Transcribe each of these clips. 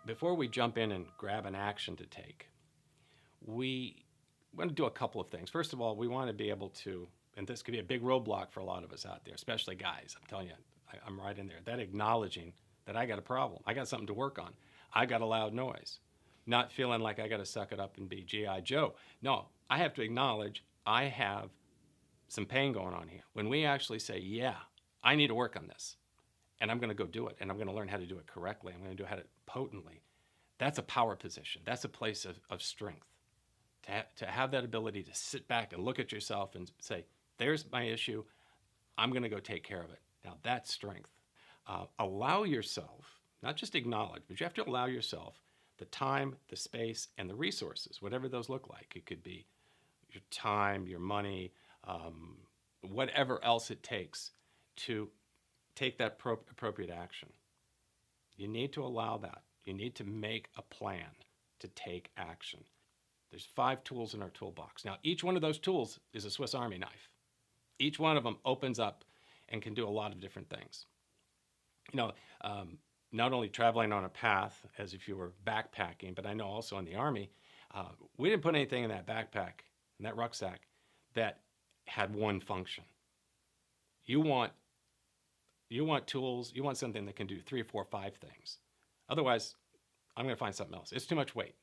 before we jump in and grab an action to take, we want to do a couple of things. First of all, we want to be able to, and this could be a big roadblock for a lot of us out there, especially guys. I'm telling you, I'm right in there. That acknowledging that I got a problem, I got something to work on, I got a loud noise, not feeling like I got to suck it up and be G.I. Joe. No, I have to acknowledge I have some pain going on here. When we actually say, yeah, I need to work on this, and I'm going to go do it, and I'm going to learn how to do it correctly, I'm going to do it potently, that's a power position. That's a place of strength. To have that ability to sit back and look at yourself and say, there's my issue, I'm going to go take care of it. Now that's strength. Allow yourself, not just acknowledge, but you have to allow yourself the time, the space, and the resources, whatever those look like. It could be your time, your money, whatever else it takes to take that appropriate action. You need to allow that. You need to make a plan to take action. There's 5 tools in our toolbox. Now, each one of those tools is a Swiss Army knife. Each one of them opens up and can do a lot of different things. You know, not only traveling on a path as if you were backpacking, but I know also in the Army, we didn't put anything in that backpack, in that rucksack, that had one function. You want tools, you want something that can do 3 or 4 or 5 things. Otherwise, I'm going to find something else. It's too much weight.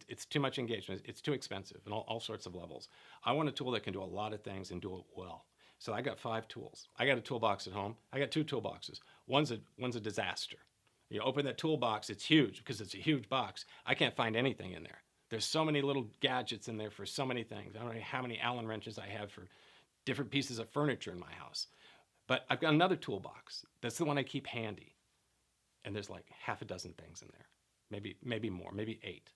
It's too much engagement. It's too expensive in all sorts of levels. I want a tool that can do a lot of things and do it well. So I got 5 tools. I got a toolbox at home. I got 2 toolboxes. One's a disaster. You open that toolbox, it's huge because it's a huge box. I can't find anything in there. There's so many little gadgets in there for so many things. I don't know how many Allen wrenches I have for different pieces of furniture in my house. But I've got another toolbox. That's the one I keep handy. And there's like half a dozen things in there. Maybe more, maybe 8.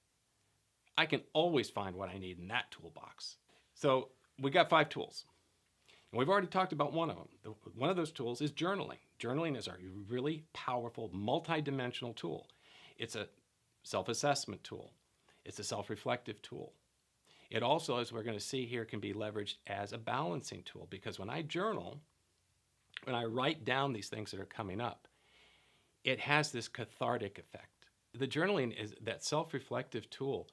I can always find what I need in that toolbox. So we got 5 tools. And we've already talked about one of them. One of those tools is journaling. Journaling is our really powerful, multi-dimensional tool. It's a self-assessment tool. It's a self-reflective tool. It also, as we're going to see here, can be leveraged as a balancing tool, because when I journal, when I write down these things that are coming up, it has this cathartic effect. The journaling is that self-reflective tool.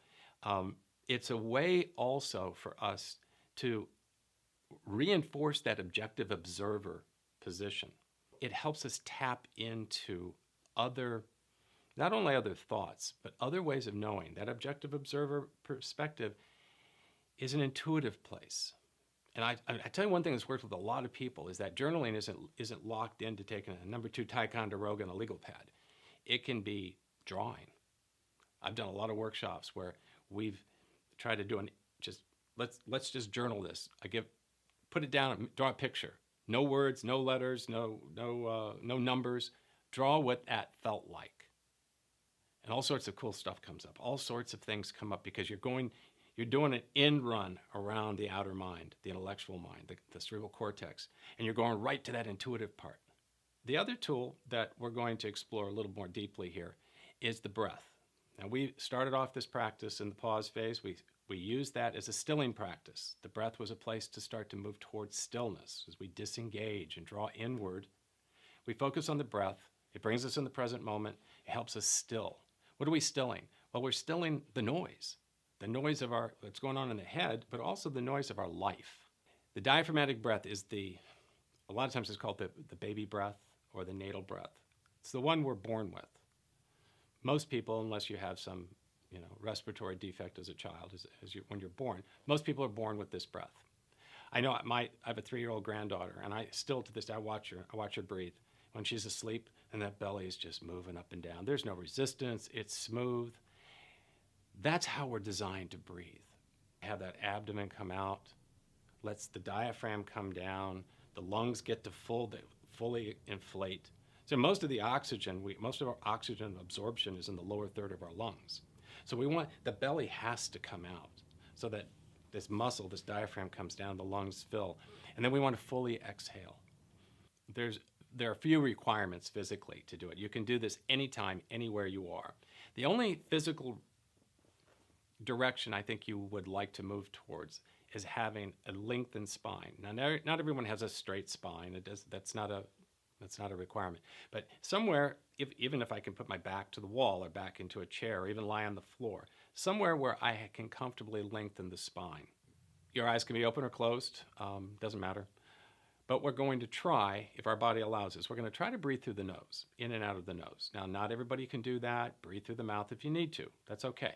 It's a way also for us to reinforce that objective observer position. It helps us tap into not only other thoughts, but other ways of knowing. That objective observer perspective is an intuitive place. And I tell you one thing that's worked with a lot of people is that journaling isn't locked into taking a number 2 Ticonderoga and a legal pad. It can be drawing. I've done a lot of workshops where we've tried to do let's just journal this. Put it down, draw a picture. No words, no letters, no numbers. Draw what that felt like. And all sorts of cool stuff comes up. All sorts of things come up because you're doing an end run around the outer mind, the intellectual mind, the cerebral cortex, and you're going right to that intuitive part. The other tool that we're going to explore a little more deeply here is the breath. Now, we started off this practice in the pause phase. We used that as a stilling practice. The breath was a place to start to move towards stillness as we disengage and draw inward. We focus on the breath. It brings us in the present moment. It helps us still. What are we stilling? Well, we're stilling the noise of what's going on in the head, but also the noise of our life. The diaphragmatic breath is a lot of times it's called the baby breath or the natal breath. It's the one we're born with. Most people, unless you have some respiratory defect as a child, when you're born, most people are born with this breath. I know I have a 3-year-old granddaughter, and I still to this day I watch her breathe. When she's asleep and that belly is just moving up and down. There's no resistance. It's smooth. That's how we're designed to breathe. Have that abdomen come out, lets the diaphragm come down, the lungs get to fully inflate. So most of our oxygen absorption is in the lower third of our lungs. So the belly has to come out so that this muscle, this diaphragm comes down, the lungs fill, and then we want to fully exhale. There are few requirements physically to do it. You can do this anytime, anywhere you are. The only physical direction I think you would like to move towards is having a lengthened spine. Now, not everyone has a straight spine. That's not a That's not a requirement. But somewhere, even if I can put my back to the wall or back into a chair or even lie on the floor, somewhere where I can comfortably lengthen the spine. Your eyes can be open or closed, doesn't matter. But we're going to try, if our body allows us, we're going to try to breathe through the nose, in and out of the nose. Now, not everybody can do that. Breathe through the mouth if you need to. That's okay.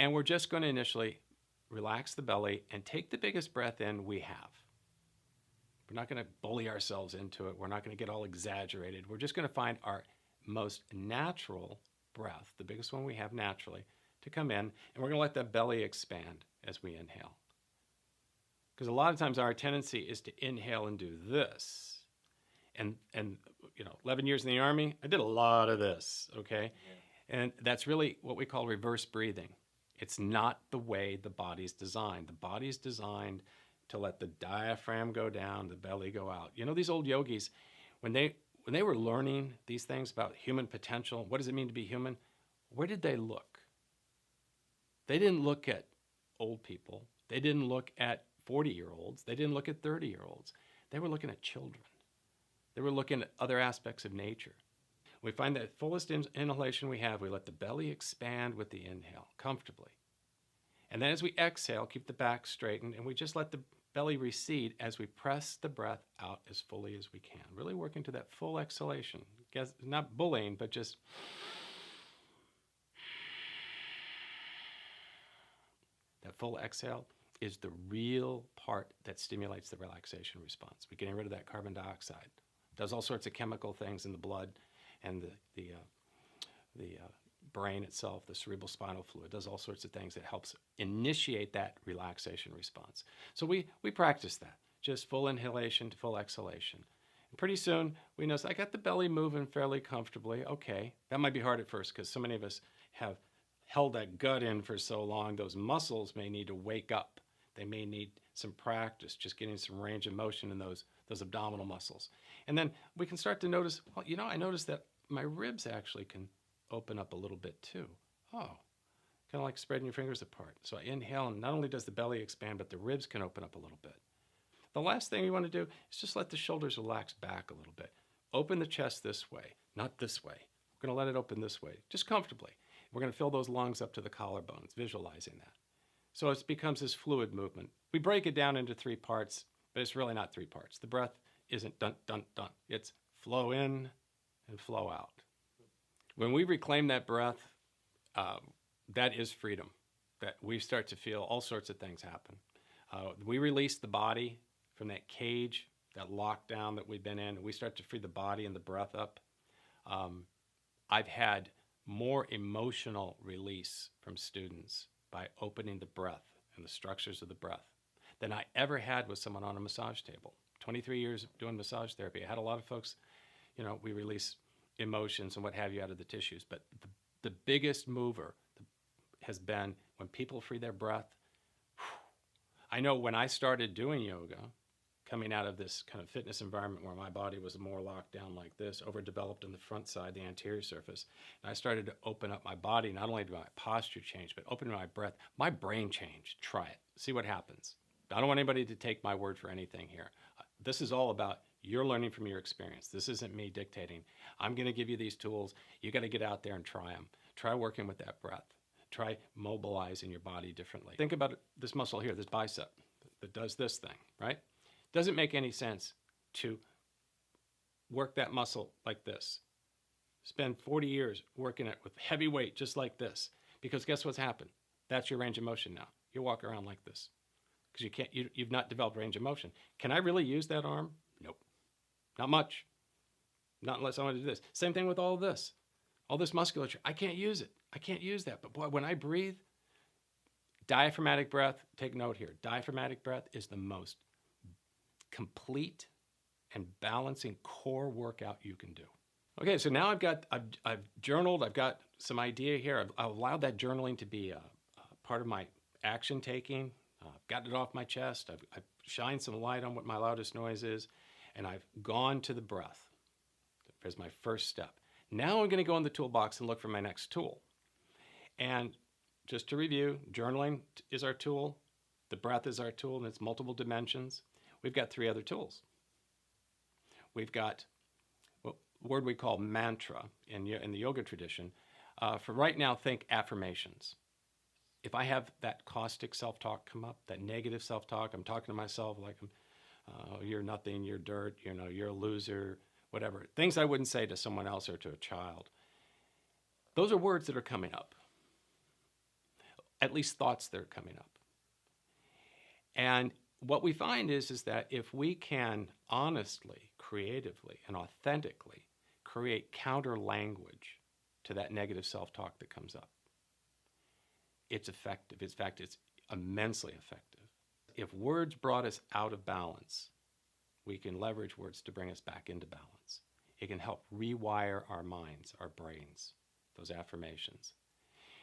And we're just going to initially relax the belly and take the biggest breath in we have. We're not going to bully ourselves into it. We're not going to get all exaggerated. We're just going to find our most natural breath, the biggest one we have naturally, to come in, and we're going to let that belly expand as we inhale. Because a lot of times our tendency is to inhale and do this. And 11 years in the Army, I did a lot of this, okay? Yeah. And that's really what we call reverse breathing. It's not the way the body's designed. The body's designed to let the diaphragm go down, the belly go out. You know, these old yogis, when they were learning these things about human potential, what does it mean to be human? Where did they look? They didn't look at old people. They didn't look at 40-year-olds. They didn't look at 30-year-olds. They were looking at children. They were looking at other aspects of nature. We find that fullest inhalation we have, we let the belly expand with the inhale comfortably. And then as we exhale, keep the back straightened, and we just let the belly recede as we press the breath out as fully as we can. Really working to that full exhalation. Not bullying, but just... That full exhale is the real part that stimulates the relaxation response. We're getting rid of that carbon dioxide. Does all sorts of chemical things in the blood and the brain itself, the cerebral spinal fluid, does all sorts of things that helps initiate that relaxation response. So we practice that, just full inhalation to full exhalation. And pretty soon we notice I got the belly moving fairly comfortably. Okay, that might be hard at first because so many of us have held that gut in for so long, those muscles may need to wake up. They may need some practice, just getting some range of motion in those abdominal muscles. And then we can start to notice, well, I noticed that my ribs actually can open up a little bit too. Oh, kind of like spreading your fingers apart. So I inhale, and not only does the belly expand, but the ribs can open up a little bit. The last thing you want to do is just let the shoulders relax back a little bit. Open the chest this way, not this way. We're going to let it open this way, just comfortably. We're going to fill those lungs up to the collarbones, visualizing that. So it becomes this fluid movement. We break it down into 3 parts, but it's really not 3 parts. The breath isn't dun, dun, dun. It's flow in and flow out. When we reclaim that breath, that is freedom. That we start to feel all sorts of things happen. We release the body from that cage, that lockdown that we've been in, and we start to free the body and the breath up. I've had more emotional release from students by opening the breath and the structures of the breath than I ever had with someone on a massage table. 23 years of doing massage therapy. I had a lot of folks, we release emotions and what have you out of the tissues, but the biggest mover has been when people free their breath. I know when I started doing yoga, coming out of this kind of fitness environment where my body was more locked down like this, overdeveloped on the front side, the anterior surface, and I started to open up my body. Not only did my posture change, but opening my breath, my brain changed. Try it. See what happens. I don't want anybody to take my word for anything here. This is all about you're learning from your experience. This isn't me dictating. I'm going to give you these tools. You got to get out there and try them. Try working with that breath. Try mobilizing your body differently. Think about this muscle here, this bicep that does this thing, right? Doesn't make any sense to work that muscle like this. Spend 40 years working it with heavy weight just like this. Because guess what's happened? That's your range of motion now. You walk around like this. Because you've not developed range of motion. Can I really use that arm? Nope. Not much. Not unless I want to do this. Same thing with all this. All this musculature. I can't use it. I can't use that. But boy, when I breathe, diaphragmatic breath, take note here. Diaphragmatic breath is the most complete and balancing core workout you can do. Okay, so now I've journaled. I've got some idea here. I've allowed that journaling to be a part of my action taking. I've gotten it off my chest. I've shined some light on what my loudest noise is, and I've gone to the breath as my first step. Now I'm going to go in the toolbox and look for my next tool. And just to review, journaling is our tool. The breath is our tool, and it's multiple dimensions. We've got 3 other tools. We've got word we call mantra in the yoga tradition. For right now, think affirmations. If I have that caustic self-talk come up, that negative self-talk, I'm talking to myself like, you're nothing, you're dirt, you're a loser, whatever. Things I wouldn't say to someone else or to a child. Those are words that are coming up. At least thoughts that are coming up. And what we find is that if we can honestly, creatively, and authentically create counter language to that negative self-talk that comes up, it's effective. In fact, it's immensely effective. If words brought us out of balance, we can leverage words to bring us back into balance. It can help rewire our minds, our brains, those affirmations.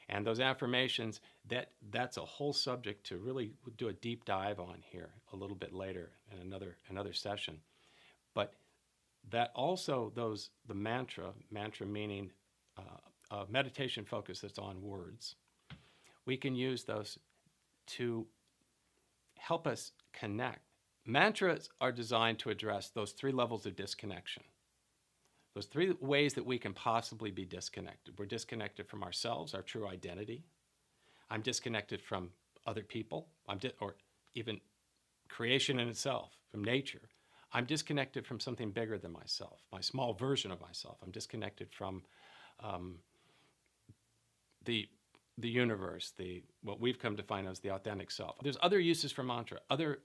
And those affirmations, that's a whole subject to really do a deep dive on here a little bit later in another session. But that also the mantra meaning a meditation focus that's on words, we can use those to help us connect. Mantras are designed to address those 3 levels of disconnection. Those 3 ways that we can possibly be disconnected. We're disconnected from ourselves, our true identity. I'm disconnected from other people, or even creation in itself, from nature. I'm disconnected from something bigger than myself, my small version of myself. I'm disconnected from the universe, what we've come to find as the authentic self. There's other uses for mantra. There's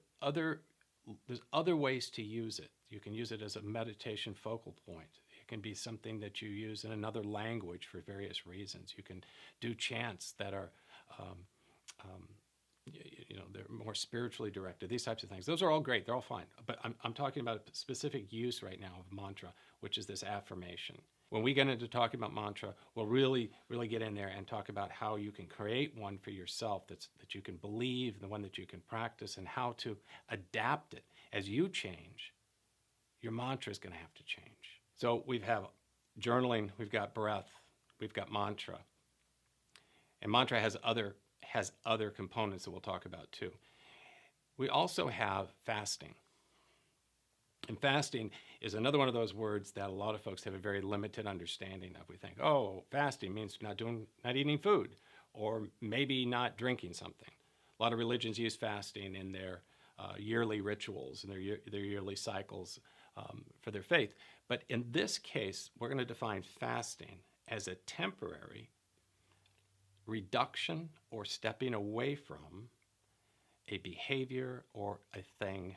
other ways to use it. You can use it as a meditation focal point. It can be something that you use in another language for various reasons. You can do chants that are, they're more spiritually directed. These types of things. Those are all great. They're all fine. But I'm talking about a specific use right now of mantra, which is this affirmation. When we get into talking about mantra, we'll really, really get in there and talk about how you can create one for yourself that you can believe, the one that you can practice, and how to adapt it. As you change, your mantra is going to have to change. So we have journaling, we've got breath, we've got mantra. And mantra has other components that we'll talk about too. We also have fasting. And fasting is another one of those words that a lot of folks have a very limited understanding of. We think, fasting means not eating food, or maybe not drinking something. A lot of religions use fasting in their yearly rituals and their yearly cycles for their faith. But in this case, we're going to define fasting as a temporary reduction or stepping away from a behavior or a thing,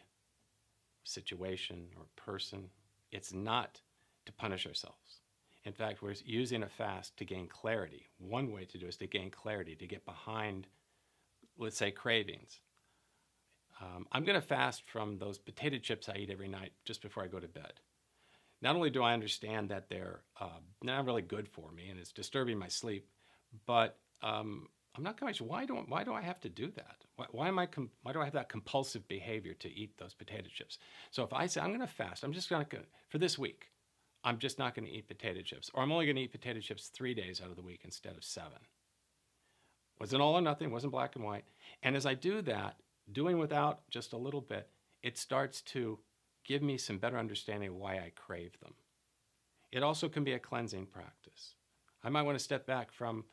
situation or person. It's not to punish ourselves. In fact, we're using a fast to gain clarity. One way to do it is to gain clarity, to get behind, let's say, cravings. I'm going to fast from those potato chips I eat every night just before I go to bed. Not only do I understand that they're not really good for me and it's disturbing my sleep, but I'm not quite sure why do I have to do that? Why do I have that compulsive behavior to eat those potato chips? So if I say I'm going to fast, I'm just going to for this week, I'm just not going to eat potato chips, or I'm only going to eat potato chips 3 days out of the week instead of 7. Wasn't all or nothing, wasn't black and white. And as I do that, doing without just a little bit, it starts to give me some better understanding of why I crave them. It also can be a cleansing practice. I might want to step back from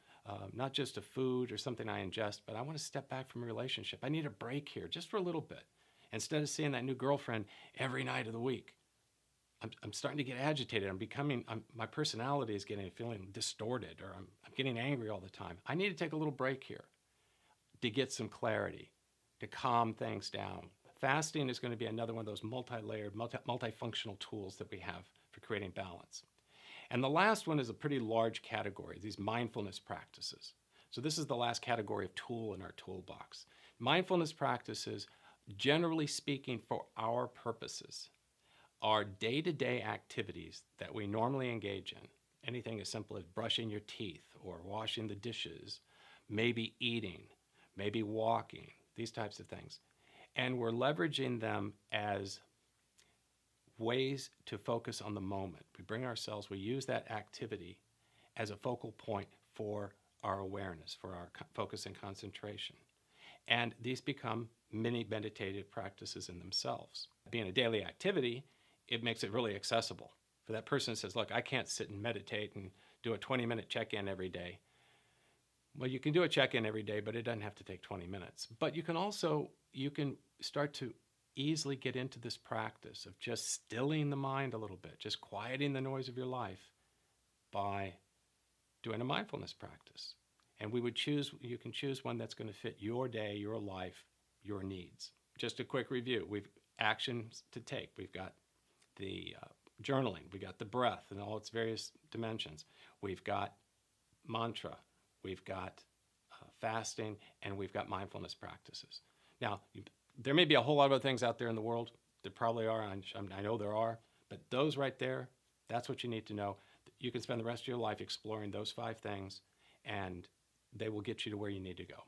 not just a food or something I ingest, but I want to step back from a relationship. I need a break here just for a little bit. Instead of seeing that new girlfriend every night of the week, I'm starting to get agitated. My personality is feeling distorted, or I'm getting angry all the time. I need to take a little break here to get some clarity, to calm things down. Fasting is going to be another one of those multi-layered, multifunctional tools that we have for creating balance. And the last one is a pretty large category, these mindfulness practices. So this is the last category of tool in our toolbox. Mindfulness practices, generally speaking, for our purposes, are day-to-day activities that we normally engage in. Anything as simple as brushing your teeth or washing the dishes, maybe eating, maybe walking, these types of things. And we're leveraging them as ways to focus on the moment. We use that activity as a focal point for our awareness, for our focus and concentration. And these become mini meditative practices in themselves. Being a daily activity, it makes it really accessible. For that person that says, look, I can't sit and meditate and do a 20-minute check-in every day. Well, you can do a check-in every day, but it doesn't have to take 20 minutes. But you can start to easily get into this practice of just stilling the mind a little bit, just quieting the noise of your life by doing a mindfulness practice. And you can choose one that's going to fit your day, your life, your needs. Just a quick review. We've actions to take. We've got the journaling. We've got the breath and all its various dimensions. We've got mantra. We've got fasting, and we've got mindfulness practices. Now, there may be a whole lot of other things out there in the world. There probably are. I know there are. But those right there, that's what you need to know. You can spend the rest of your life exploring those 5 things, and they will get you to where you need to go.